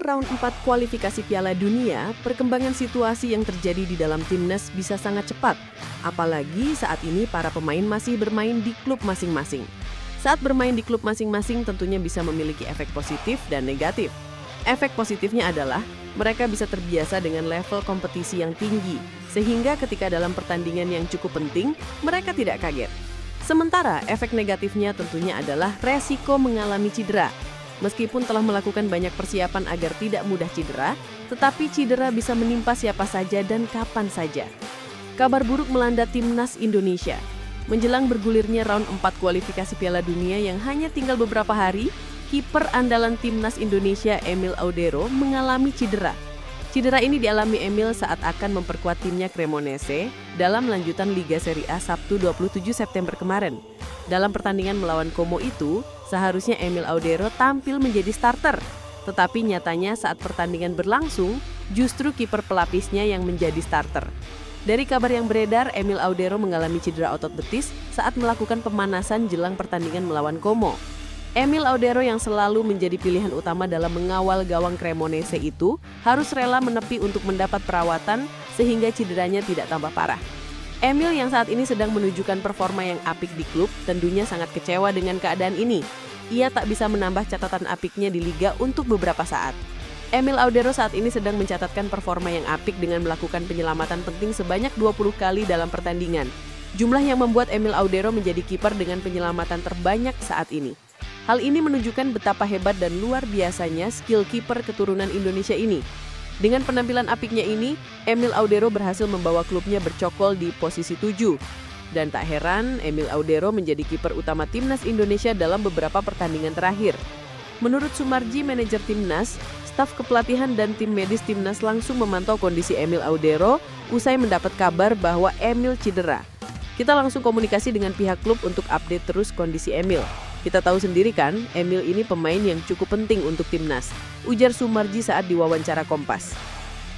round 4 kualifikasi Piala Dunia, perkembangan situasi yang terjadi di dalam timnas bisa sangat cepat. Apalagi saat ini para pemain masih bermain di klub masing-masing. Saat bermain di klub masing-masing tentunya bisa memiliki efek positif dan negatif. Efek positifnya adalah mereka bisa terbiasa dengan level kompetisi yang tinggi, sehingga ketika dalam pertandingan yang cukup penting, mereka tidak kaget. Sementara efek negatifnya tentunya adalah resiko mengalami cedera. Meskipun telah melakukan banyak persiapan agar tidak mudah cedera, tetapi cedera bisa menimpa siapa saja dan kapan saja. Kabar buruk melanda timnas Indonesia. Menjelang bergulirnya round 4 kualifikasi Piala Dunia yang hanya tinggal beberapa hari, kiper andalan timnas Indonesia Emil Audero mengalami cedera. Cedera ini dialami Emil saat akan memperkuat timnya Cremonese dalam lanjutan Liga Serie A Sabtu 27 September kemarin. Dalam pertandingan melawan Como itu, seharusnya Emil Audero tampil menjadi starter. Tetapi nyatanya saat pertandingan berlangsung, justru kiper pelapisnya yang menjadi starter. Dari kabar yang beredar, Emil Audero mengalami cedera otot betis saat melakukan pemanasan jelang pertandingan melawan Como. Emil Audero yang selalu menjadi pilihan utama dalam mengawal gawang Cremonese itu harus rela menepi untuk mendapat perawatan sehingga cederanya tidak tambah parah. Emil yang saat ini sedang menunjukkan performa yang apik di klub tentunya sangat kecewa dengan keadaan ini. Ia tak bisa menambah catatan apiknya di liga untuk beberapa saat. Emil Audero saat ini sedang mencatatkan performa yang apik dengan melakukan penyelamatan penting sebanyak 20 kali dalam pertandingan. Jumlah yang membuat Emil Audero menjadi kiper dengan penyelamatan terbanyak saat ini. Hal ini menunjukkan betapa hebat dan luar biasanya skill kiper keturunan Indonesia ini. Dengan penampilan apiknya ini, Emil Audero berhasil membawa klubnya bercokol di posisi 7. Dan tak heran, Emil Audero menjadi kiper utama timnas Indonesia dalam beberapa pertandingan terakhir. Menurut Sumarji, manajer timnas, staf kepelatihan dan tim medis timnas langsung memantau kondisi Emil Audero usai mendapat kabar bahwa Emil cedera. Kita langsung komunikasi dengan pihak klub untuk update terus kondisi Emil. Kita tahu sendiri kan, Emil ini pemain yang cukup penting untuk timnas, ujar Sumarji saat diwawancara Kompas.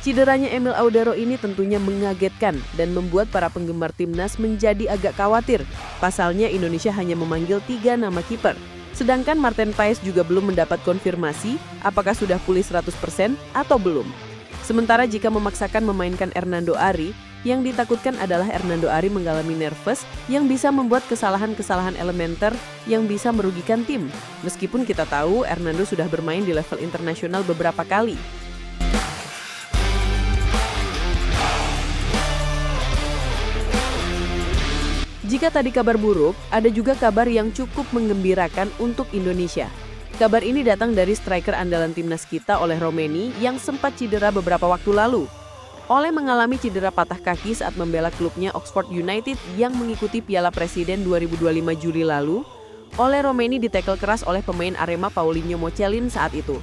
Cederanya Emil Audero ini tentunya mengagetkan dan membuat para penggemar timnas menjadi agak khawatir. Pasalnya Indonesia hanya memanggil 3 nama kiper. Sedangkan Marten Paes juga belum mendapat konfirmasi apakah sudah pulih 100% atau belum. Sementara jika memaksakan memainkan Hernando Ari, yang ditakutkan adalah Hernando Ari mengalami nervous yang bisa membuat kesalahan-kesalahan elementer yang bisa merugikan tim. Meskipun kita tahu Hernando sudah bermain di level internasional beberapa kali. Jika tadi kabar buruk, ada juga kabar yang cukup menggembirakan untuk Indonesia. Kabar ini datang dari striker andalan timnas kita Oleh Romeni yang sempat cedera beberapa waktu lalu. Oleh mengalami cedera patah kaki saat membela klubnya Oxford United yang mengikuti Piala Presiden 2025 Juli lalu. Oleh Romeni ditekel keras oleh pemain Arema Paulinho Mochelin saat itu.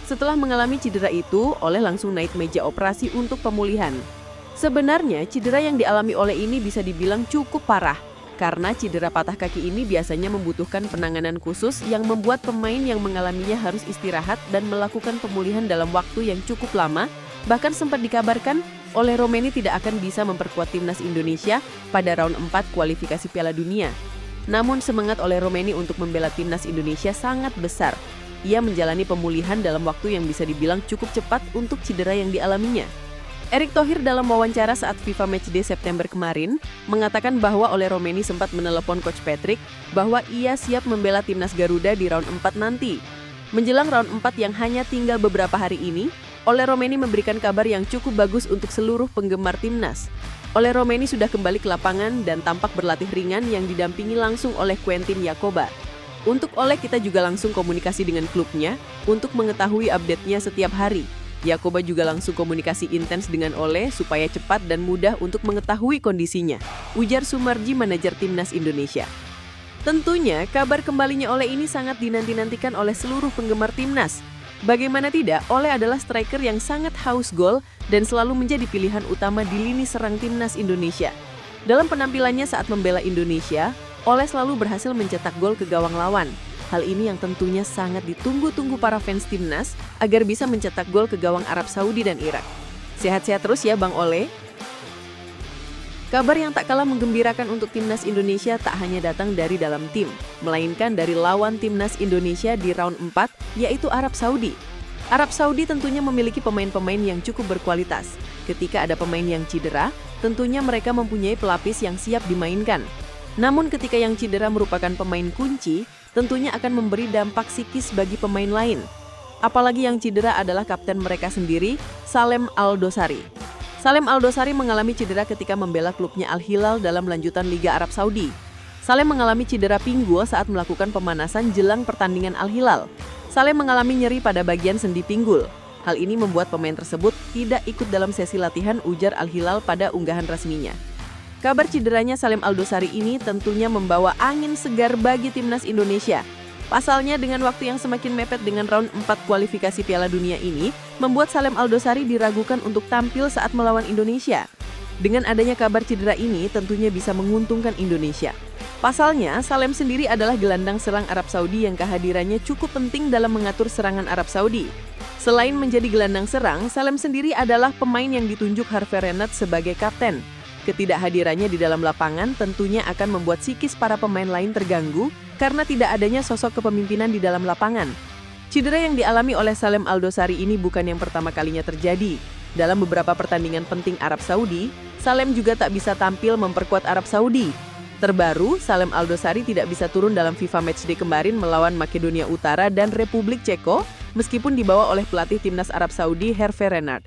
Setelah mengalami cedera itu, Oleh langsung naik meja operasi untuk pemulihan. Sebenarnya cedera yang dialami Oleh ini bisa dibilang cukup parah. Karena cedera patah kaki ini biasanya membutuhkan penanganan khusus yang membuat pemain yang mengalaminya harus istirahat dan melakukan pemulihan dalam waktu yang cukup lama. Bahkan sempat dikabarkan Oleh Romeni tidak akan bisa memperkuat timnas Indonesia pada round 4 kualifikasi Piala Dunia. Namun semangat Oleh Romeni untuk membela timnas Indonesia sangat besar. Ia menjalani pemulihan dalam waktu yang bisa dibilang cukup cepat untuk cedera yang dialaminya. Erick Thohir dalam wawancara saat FIFA Matchday September kemarin mengatakan bahwa Oleh Romeni sempat menelepon Coach Patrick bahwa ia siap membela timnas Garuda di round 4 nanti. Menjelang round 4 yang hanya tinggal beberapa hari ini, Oleh Romeni memberikan kabar yang cukup bagus untuk seluruh penggemar timnas. Oleh Romeni sudah kembali ke lapangan dan tampak berlatih ringan yang didampingi langsung oleh Quentin Yakoba. Untuk Oleh kita juga langsung komunikasi dengan klubnya untuk mengetahui update-nya setiap hari. Yakoba juga langsung komunikasi intens dengan Oleh supaya cepat dan mudah untuk mengetahui kondisinya, ujar Sumarji, manajer timnas Indonesia. Tentunya kabar kembalinya Oleh ini sangat dinanti-nantikan oleh seluruh penggemar timnas. Bagaimana tidak, Oleh adalah striker yang sangat haus gol dan selalu menjadi pilihan utama di lini serang timnas Indonesia. Dalam penampilannya saat membela Indonesia, Oleh selalu berhasil mencetak gol ke gawang lawan. Hal ini yang tentunya sangat ditunggu-tunggu para fans timnas agar bisa mencetak gol ke gawang Arab Saudi dan Irak. Sehat-sehat terus ya Bang Oleh. Kabar yang tak kalah menggembirakan untuk timnas Indonesia tak hanya datang dari dalam tim, melainkan dari lawan timnas Indonesia di round 4, yaitu Arab Saudi. Arab Saudi tentunya memiliki pemain-pemain yang cukup berkualitas. Ketika ada pemain yang cedera, tentunya mereka mempunyai pelapis yang siap dimainkan. Namun ketika yang cedera merupakan pemain kunci, tentunya akan memberi dampak psikis bagi pemain lain. Apalagi yang cedera adalah kapten mereka sendiri, Salem Al-Dosari. Salem Al-Dosari mengalami cedera ketika membela klubnya Al-Hilal dalam lanjutan Liga Arab Saudi. Salem mengalami cedera pinggul saat melakukan pemanasan jelang pertandingan Al-Hilal. Salem mengalami nyeri pada bagian sendi pinggul. Hal ini membuat pemain tersebut tidak ikut dalam sesi latihan, ujar Al-Hilal pada unggahan resminya. Kabar cederanya Salem Al-Dosari ini tentunya membawa angin segar bagi timnas Indonesia. Pasalnya dengan waktu yang semakin mepet dengan round 4 kualifikasi Piala Dunia ini, membuat Salem Al-Dosari diragukan untuk tampil saat melawan Indonesia. Dengan adanya kabar cedera ini tentunya bisa menguntungkan Indonesia. Pasalnya, Salem sendiri adalah gelandang serang Arab Saudi yang kehadirannya cukup penting dalam mengatur serangan Arab Saudi. Selain menjadi gelandang serang, Salem sendiri adalah pemain yang ditunjuk Hervé Renard sebagai kapten. Ketidakhadirannya di dalam lapangan tentunya akan membuat psikis para pemain lain terganggu karena tidak adanya sosok kepemimpinan di dalam lapangan. Cedera yang dialami oleh Salem Al-Dosari ini bukan yang pertama kalinya terjadi. Dalam beberapa pertandingan penting Arab Saudi, Salem juga tak bisa tampil memperkuat Arab Saudi. Terbaru, Salem Al-Dosari tidak bisa turun dalam FIFA Matchday kemarin melawan Makedonia Utara dan Republik Ceko meskipun dibawa oleh pelatih timnas Arab Saudi Hervé Renard.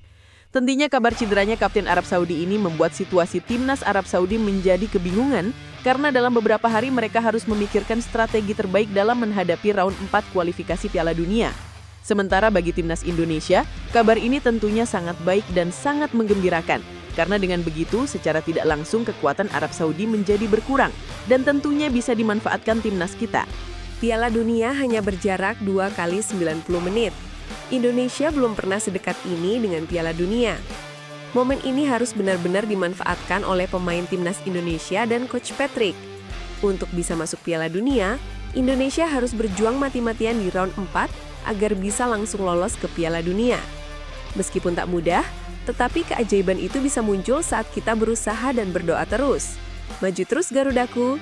Tentunya kabar cederanya kapten Arab Saudi ini membuat situasi timnas Arab Saudi menjadi kebingungan karena dalam beberapa hari mereka harus memikirkan strategi terbaik dalam menghadapi round 4 kualifikasi Piala Dunia. Sementara bagi timnas Indonesia, kabar ini tentunya sangat baik dan sangat menggembirakan. Karena dengan begitu, secara tidak langsung kekuatan Arab Saudi menjadi berkurang dan tentunya bisa dimanfaatkan timnas kita. Piala Dunia hanya berjarak 2 kali 90 menit. Indonesia belum pernah sedekat ini dengan Piala Dunia. Momen ini harus benar-benar dimanfaatkan oleh pemain timnas Indonesia dan Coach Patrick. Untuk bisa masuk Piala Dunia, Indonesia harus berjuang mati-matian di round 4 agar bisa langsung lolos ke Piala Dunia. Meskipun tak mudah, tetapi keajaiban itu bisa muncul saat kita berusaha dan berdoa terus. Maju terus Garudaku!